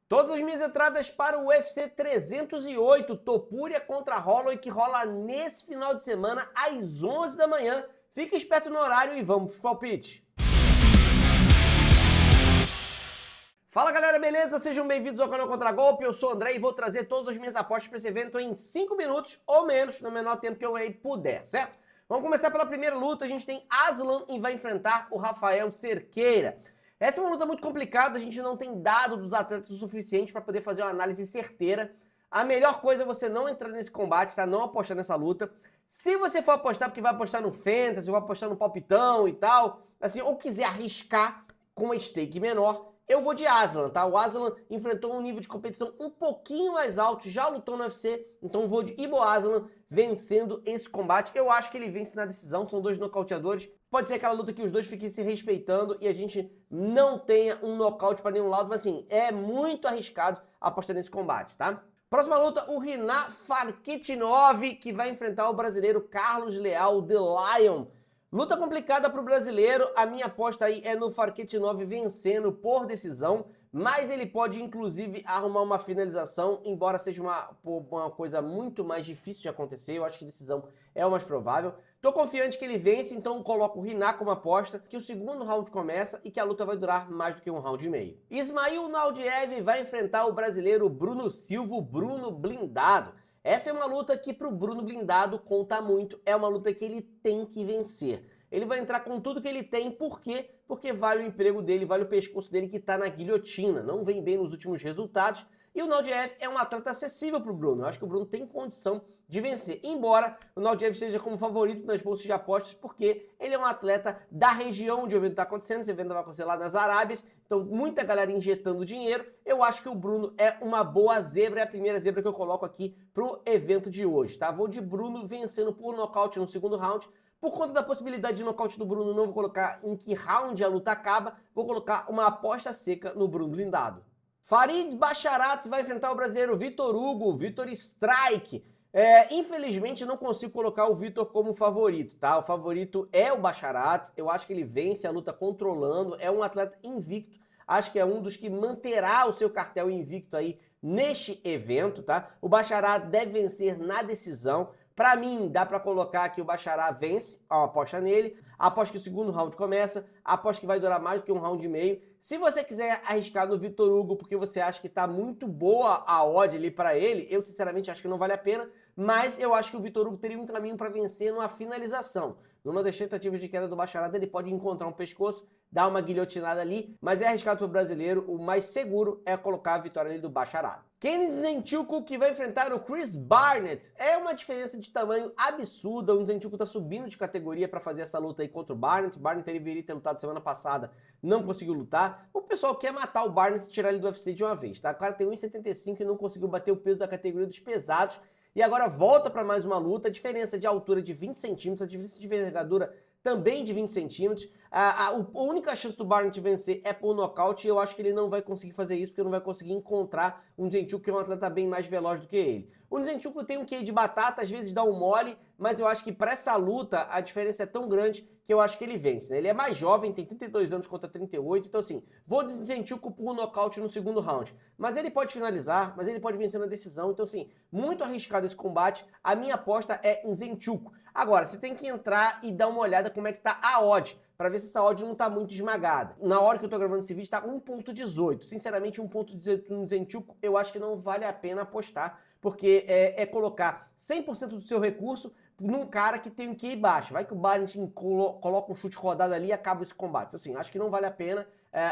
Todas as minhas entradas para o UFC 308, Topuria contra Holloway, que rola nesse final de semana às 11 da manhã. Fica esperto no horário e vamos pros palpites. Fala galera, beleza? Sejam bem-vindos ao canal Contragolpe, eu sou o André e vou trazer todas as minhas apostas para esse evento em 5 minutos ou menos, no menor tempo que eu puder, certo? Vamos começar pela primeira luta, a gente tem Aslan e vai enfrentar o Rafael Cerqueira. Essa é uma luta muito complicada, a gente não tem dado dos atletas o suficiente para poder fazer uma análise certeira. A melhor coisa é você não entrar nesse combate, tá? Não apostar nessa luta. Se você for apostar porque vai apostar no Fantasy, ou vai apostar no palpitão e tal, assim, ou quiser arriscar com uma stake menor, eu vou de Aslan, tá? O Aslan enfrentou um nível de competição um pouquinho mais alto, já lutou no UFC, então vou de Ibo Aslan vencendo esse combate. Eu acho que ele vence na decisão, são dois nocauteadores. Pode ser aquela luta que os dois fiquem se respeitando e a gente não tenha um nocaute para nenhum lado, mas assim, é muito arriscado apostar nesse combate, tá? Próxima luta, o Rinat Farkhitnov, que vai enfrentar o brasileiro Carlos Leal, The Lion. Luta complicada para o brasileiro, a minha aposta aí é no Farkhitnov vencendo por decisão, mas ele pode inclusive arrumar uma finalização, embora seja uma coisa muito mais difícil de acontecer, eu acho que decisão é o mais provável. Tô confiante que ele vence, então coloco o Rinat como aposta, que o segundo round começa e que a luta vai durar mais do que 1 round e meio. Ismail Naudiev vai enfrentar o brasileiro Bruno Silva, o Bruno blindado. Essa é uma luta que pro Bruno blindado conta muito, é uma luta que ele tem que vencer. Ele vai entrar com tudo que ele tem, por quê? Porque vale o emprego dele, vale o pescoço dele que tá na guilhotina, não vem bem nos últimos resultados. E o Naudiev é um atleta acessível pro Bruno, eu acho que o Bruno tem condição de vencer. Embora o Naudiev esteja como favorito nas bolsas de apostas, porque ele é um atleta da região onde o evento está acontecendo, esse evento vai acontecer lá nas Arábias, então muita galera injetando dinheiro. Eu acho que o Bruno é uma boa zebra, é a primeira zebra que eu coloco aqui pro evento de hoje, tá? Vou de Bruno vencendo por nocaute no segundo round. Por conta da possibilidade de nocaute do Bruno, não vou colocar em que round a luta acaba, vou colocar uma aposta seca no Bruno blindado. Farid Basharat vai enfrentar o brasileiro Vitor Hugo, Vitor Strike. Infelizmente não consigo colocar o Vitor como favorito, tá? O favorito é o Basharat, eu acho que ele vence a luta controlando, é um atleta invicto, acho que é um dos que manterá o seu cartel invicto aí neste evento, tá? O Basharat deve vencer na decisão. Pra mim, dá pra colocar que o Basharat vence, ó, aposta nele, aposta que o segundo round começa, aposta que vai durar mais do que 1 round e meio. Se você quiser arriscar no Vitor Hugo porque você acha que tá muito boa a odd ali pra ele, eu sinceramente acho que não vale a pena, mas eu acho que o Vitor Hugo teria um caminho pra vencer numa finalização. Numa das tentativas de queda do Basharat, ele pode encontrar um pescoço, dar uma guilhotinada ali, mas é arriscado pro brasileiro, o mais seguro é colocar a vitória ali do Basharat. Kenny Nzechukwu que vai enfrentar o Chris Barnett. É uma diferença de tamanho absurda, o Nzechukwu tá subindo de categoria para fazer essa luta aí contra o Barnett. O Barnett ele deveria ter lutado semana passada, não conseguiu lutar. O pessoal quer matar o Barnett e tirar ele do UFC de uma vez, tá? O cara tem 1,75 e não conseguiu bater o peso da categoria dos pesados. E agora volta para mais uma luta, a diferença de altura de 20 centímetros, a diferença de envergadura também de 20 centímetros. A única chance do Barnett vencer é por nocaute e eu acho que ele não vai conseguir fazer isso porque não vai conseguir encontrar um Nzechukwu que é um atleta bem mais veloz do que ele. O Nzechukwu tem um quê de batata, às vezes dá um mole, mas eu acho que para essa luta a diferença é tão grande que eu acho que ele vence, né? Ele é mais jovem, tem 32 anos contra 38, então assim, vou de Nzechukwu por nocaute no segundo round. Mas ele pode finalizar, mas ele pode vencer na decisão, então assim, muito arriscado esse combate, a minha aposta é Nzechukwu. Agora, você tem que entrar e dar uma olhada como é que tá a odd, para ver se essa odd não tá muito esmagada. Na hora que eu tô gravando esse vídeo tá 1.18. Sinceramente, 1.18 no Nzechukwu eu acho que não vale a pena apostar, porque é colocar 100% do seu recurso num cara que tem um QI baixo. Vai que o Barnett coloca um chute rodado ali e acaba esse combate. Então, assim, acho que não vale a pena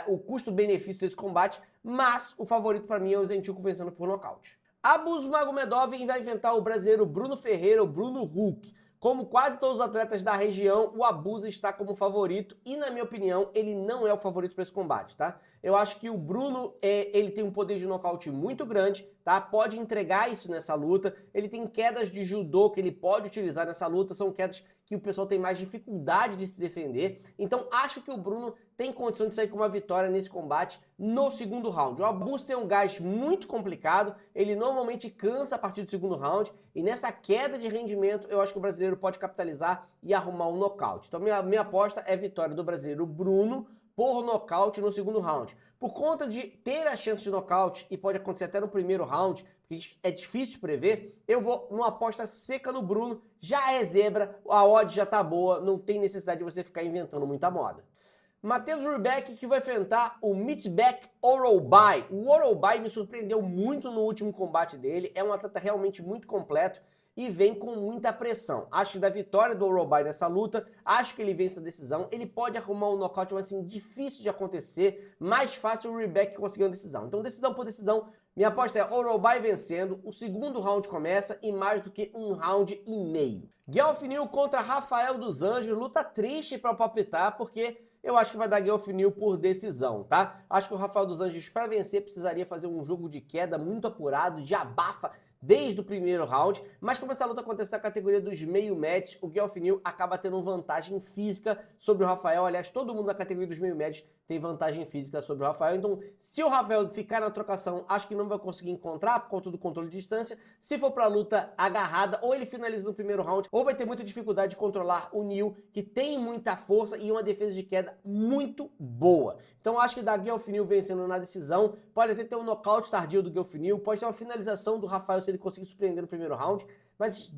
o custo-benefício desse combate, mas o favorito para mim é o Nzechukwu vencendo por nocaute. Abus Magomedov vai enfrentar o brasileiro Bruno Ferreira, o Bruno Hulk. Como quase todos os atletas da região, o Abus está como favorito e, na minha opinião, ele não é o favorito para esse combate, tá? Eu acho que o Bruno, ele tem um poder de nocaute muito grande, tá? Pode entregar isso nessa luta. Ele tem quedas de judô que ele pode utilizar nessa luta, são quedas que o pessoal tem mais dificuldade de se defender. Então, acho que o Bruno tem condição de sair com uma vitória nesse combate no segundo round. O Abus tem um gás muito complicado, ele normalmente cansa a partir do segundo round, e nessa queda de rendimento, eu acho que o brasileiro pode capitalizar e arrumar um nocaute. Então, minha aposta é vitória do brasileiro Bruno por nocaute no segundo round. Por conta de ter a chance de nocaute, e pode acontecer até no primeiro round, porque é difícil prever, eu vou numa aposta seca no Bruno, já é zebra, a odd já tá boa, não tem necessidade de você ficar inventando muita moda. Matheus Rubeck, que vai enfrentar o Mitchback Orobai. O Orobai me surpreendeu muito no último combate dele, é um atleta realmente muito completo e vem com muita pressão. Acho que da vitória do Orobai nessa luta, acho que ele vence a decisão, ele pode arrumar um nocaute, mas assim, difícil de acontecer, mais fácil o Rubeck conseguir uma decisão. Então, decisão por decisão, minha aposta é Orobai vencendo, o segundo round começa e mais do que 1,5 rounds. Geoff Neal contra Rafael dos Anjos, luta triste para palpitar, porque eu acho que vai dar Geoff Neal por decisão, tá? Acho que o Rafael dos Anjos, para vencer, precisaria fazer um jogo de queda muito apurado, de abafa desde o primeiro round, mas como essa luta acontece na categoria dos meio médios, o Geoff Neal acaba tendo vantagem física sobre o Rafael. Aliás, todo mundo na categoria dos meio médios tem vantagem física sobre o Rafael. Então, se o Rafael ficar na trocação, acho que não vai conseguir encontrar por conta do controle de distância. Se for pra luta agarrada, ou ele finaliza no primeiro round, ou vai ter muita dificuldade de controlar o Neal, que tem muita força e uma defesa de queda muito boa. Então, acho que dá Geoff Neal vencendo na decisão. Pode até ter um nocaute tardio do Geoff Neal, pode ter uma finalização do Rafael se ele conseguir surpreender no primeiro round. Mas,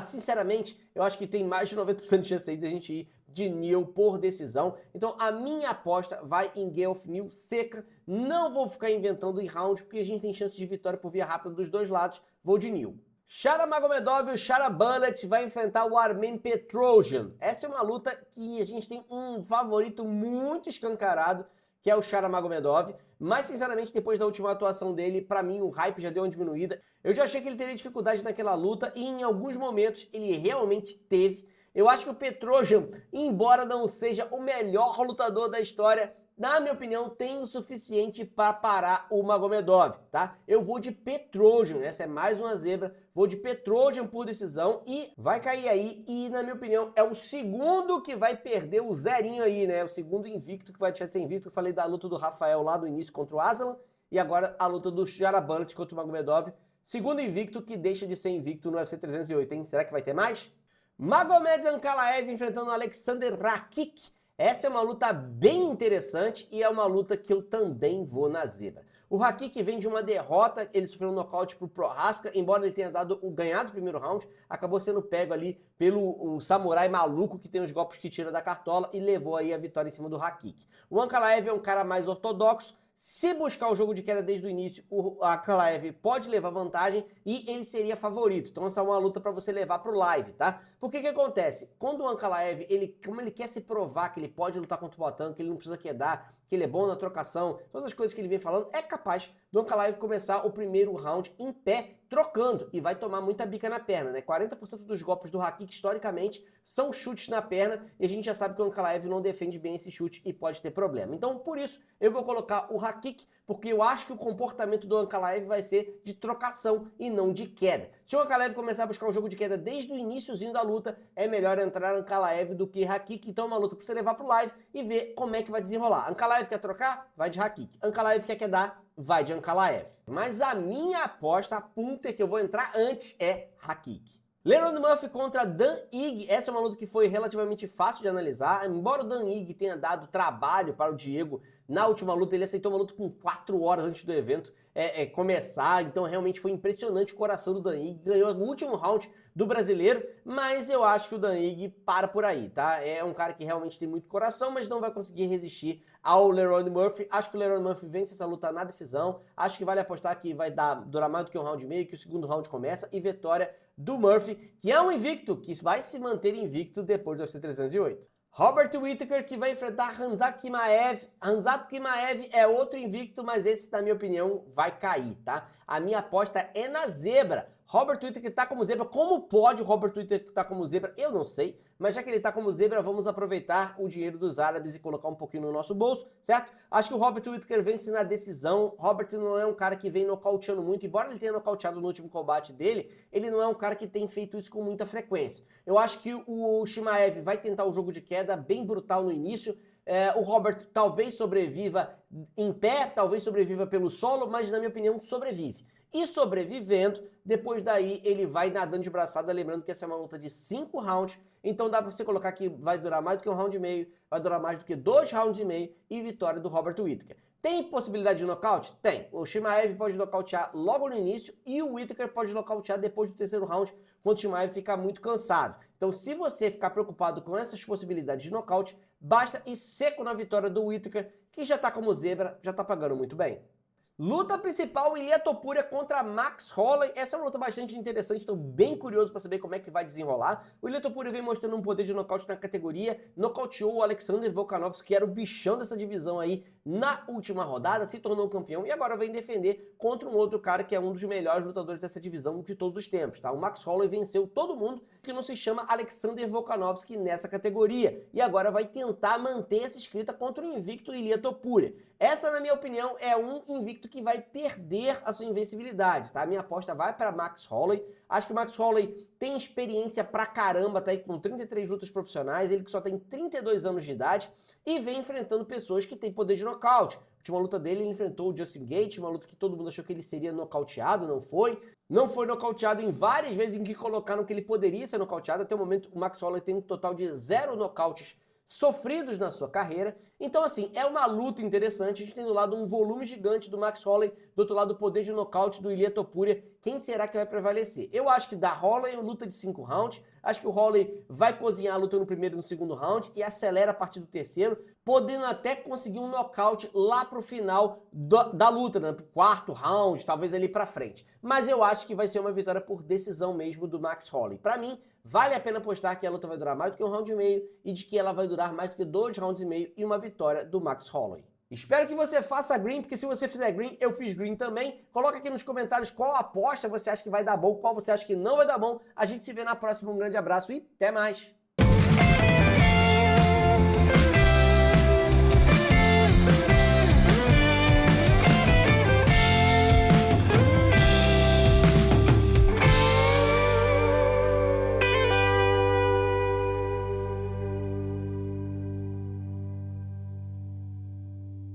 sinceramente, eu acho que tem mais de 90% de chance aí de a gente ir de Neal por decisão. Então, a minha aposta vai em Geoff Neal seca. Não vou ficar inventando em round, porque a gente tem chance de vitória por via rápida dos dois lados. Vou de Neal. Shara Magomedov e o Shara Bullet vai enfrentar o Armen Petrosyan. Essa é uma luta que a gente tem um favorito muito escancarado, que é o Shara Magomedov, mas sinceramente depois da última atuação dele, pra mim o hype já deu uma diminuída. Eu já achei que ele teria dificuldade naquela luta e em alguns momentos ele realmente teve. Eu acho que o Petrosyan, embora não seja o melhor lutador da história, na minha opinião, tem o suficiente para parar o Magomedov, tá? Eu vou de Petrosyan, essa é mais uma zebra, vou de Petrosyan por decisão e vai cair aí e, na minha opinião, é o segundo que vai perder o zerinho aí, né? O segundo invicto que vai deixar de ser invicto. Eu falei da luta do Rafael lá do início contra o Aslan e agora a luta do Shara Bullet contra o Magomedov. Segundo invicto que deixa de ser invicto no UFC 308, hein? Será que vai ter mais? Magomed Ankalaev enfrentando o Alexander Rakic. Essa é uma luta bem interessante e é uma luta que eu também vou na zebra. O Rakic vem de uma derrota, ele sofreu um nocaute pro Prochazka, embora ele tenha ganhado o primeiro round, acabou sendo pego ali pelo samurai maluco que tem os golpes que tira da cartola e levou aí a vitória em cima do Rakic. O Ankalaev é um cara mais ortodoxo. Se buscar o jogo de queda desde o início, o Ankalaev pode levar vantagem e ele seria favorito. Então essa é uma luta para você levar pro live, tá? Porque que acontece? Quando o Ankalaev, como ele quer se provar que ele pode lutar contra o Poatan, que ele não precisa quedar, que ele é bom na trocação, todas as coisas que ele vem falando, é capaz do Ankalaev começar o primeiro round em pé, trocando, e vai tomar muita bica na perna, né? 40% dos golpes do Rakic, historicamente, são chutes na perna, e a gente já sabe que o Ankalaev não defende bem esse chute e pode ter problema. Então, por isso, eu vou colocar o Rakic, porque eu acho que o comportamento do Ankalaev vai ser de trocação e não de queda. Se o Ankalaev começar a buscar o jogo de queda desde o iniciozinho da luta, é melhor entrar Ankalaev do que Rakic. Então é uma luta para você levar pro live e ver como é que vai desenrolar. Ankalaev quer trocar? Vai de Rakic. Ankalaev quer quedar? Vai de Ankalaev. Mas a minha aposta, a punter que eu vou entrar antes, é Rakic. Leron Murphy contra Dan Ige. Essa é uma luta que foi relativamente fácil de analisar. Embora o Dan Ige tenha dado trabalho para o Diego na última luta, ele aceitou uma luta com 4 horas antes do evento começar. Então realmente foi impressionante o coração do Dan Ige. Ganhou o último round do brasileiro, mas eu acho que o Dan Ige para por aí, tá? É um cara que realmente tem muito coração, mas não vai conseguir resistir ao Leron Murphy. Acho que o Leron Murphy vence essa luta na decisão. Acho que vale apostar que vai durar mais do que 1,5 round, que o segundo round começa e vitória do Murphy, que é um invicto, que vai se manter invicto depois do UFC 308. Robert Whittaker, que vai enfrentar Khamzat Chimaev. Khamzat Chimaev é outro invicto, mas esse, na minha opinião, vai cair, tá? A minha aposta é na zebra. Robert Whittaker tá como zebra. Como pode o Robert Whittaker tá como zebra? Eu não sei, mas já que ele tá como zebra, vamos aproveitar o dinheiro dos árabes e colocar um pouquinho no nosso bolso, certo? Acho que o Robert Whittaker vence na decisão. Robert não é um cara que vem nocauteando muito, embora ele tenha nocauteado no último combate dele, ele não é um cara que tem feito isso com muita frequência. Eu acho que o Chimaev vai tentar um jogo de queda bem brutal no início. O Robert talvez sobreviva em pé, talvez sobreviva pelo solo, mas na minha opinião sobrevive. e sobrevivendo, depois daí ele vai nadando de braçada, lembrando que essa é uma luta de 5 rounds, então dá pra você colocar que vai durar mais do que 1 round e meio, vai durar mais do que 2 rounds e meio e vitória do Robert Whittaker. Tem possibilidade de nocaute? Tem. O Chimaev pode nocautear logo no início e o Whittaker pode nocautear depois do terceiro round, quando o Chimaev ficar muito cansado. Então, se você ficar preocupado com essas possibilidades de nocaute, basta ir seco na vitória do Whittaker, que já tá como zebra, já tá pagando muito bem. Luta principal, Ilia Topuria contra Max Holloway. Essa é uma luta bastante interessante, estou bem curioso para saber como é que vai desenrolar. O Ilia Topuria vem mostrando um poder de nocaute na categoria, nocauteou o Alexander Volkanovski, que era o bichão dessa divisão aí na última rodada, se tornou campeão e agora vem defender contra um outro cara que é um dos melhores lutadores dessa divisão de todos os tempos, tá? O Max Holloway venceu todo mundo que não se chama Alexander Volkanovski nessa categoria e agora vai tentar manter essa escrita contra o invicto Ilia Topuria. Essa, na minha opinião, é um invicto que vai perder a sua invencibilidade, tá? A minha aposta vai para Max Holloway. Acho que o Max Holloway tem experiência pra caramba, tá aí com 33 lutas profissionais, ele que só tem 32 anos de idade e vem enfrentando pessoas que têm poder de nocaute. A última luta dele, ele enfrentou o Justin Gaethje, uma luta que todo mundo achou que ele seria nocauteado, não foi. Não foi nocauteado em várias vezes em que colocaram que ele poderia ser nocauteado. Até o momento, o Max Holloway tem um total de 0 nocautes sofridos na sua carreira. Então, assim, é uma luta interessante. A gente tem do lado um volume gigante do Max Holloway, do outro lado o poder de nocaute do Ilia Topuria. Quem será que vai prevalecer? Eu acho que da Holloway luta de 5 rounds. Acho que o Holloway vai cozinhar a luta no primeiro e no segundo round e acelera a partir do terceiro, podendo até conseguir um nocaute lá pro final da luta, né? Pro quarto round, talvez ali pra frente. Mas eu acho que vai ser uma vitória por decisão mesmo do Max Holloway. Pra mim, vale a pena apostar que a luta vai durar mais do que 1 round e meio e de que ela vai durar mais do que 2 rounds e meio e uma vitória do Max Holloway. Espero que você faça green, porque se você fizer green, eu fiz green também. Coloca aqui nos comentários qual aposta você acha que vai dar bom, qual você acha que não vai dar bom. A gente se vê na próxima, um grande abraço e até mais!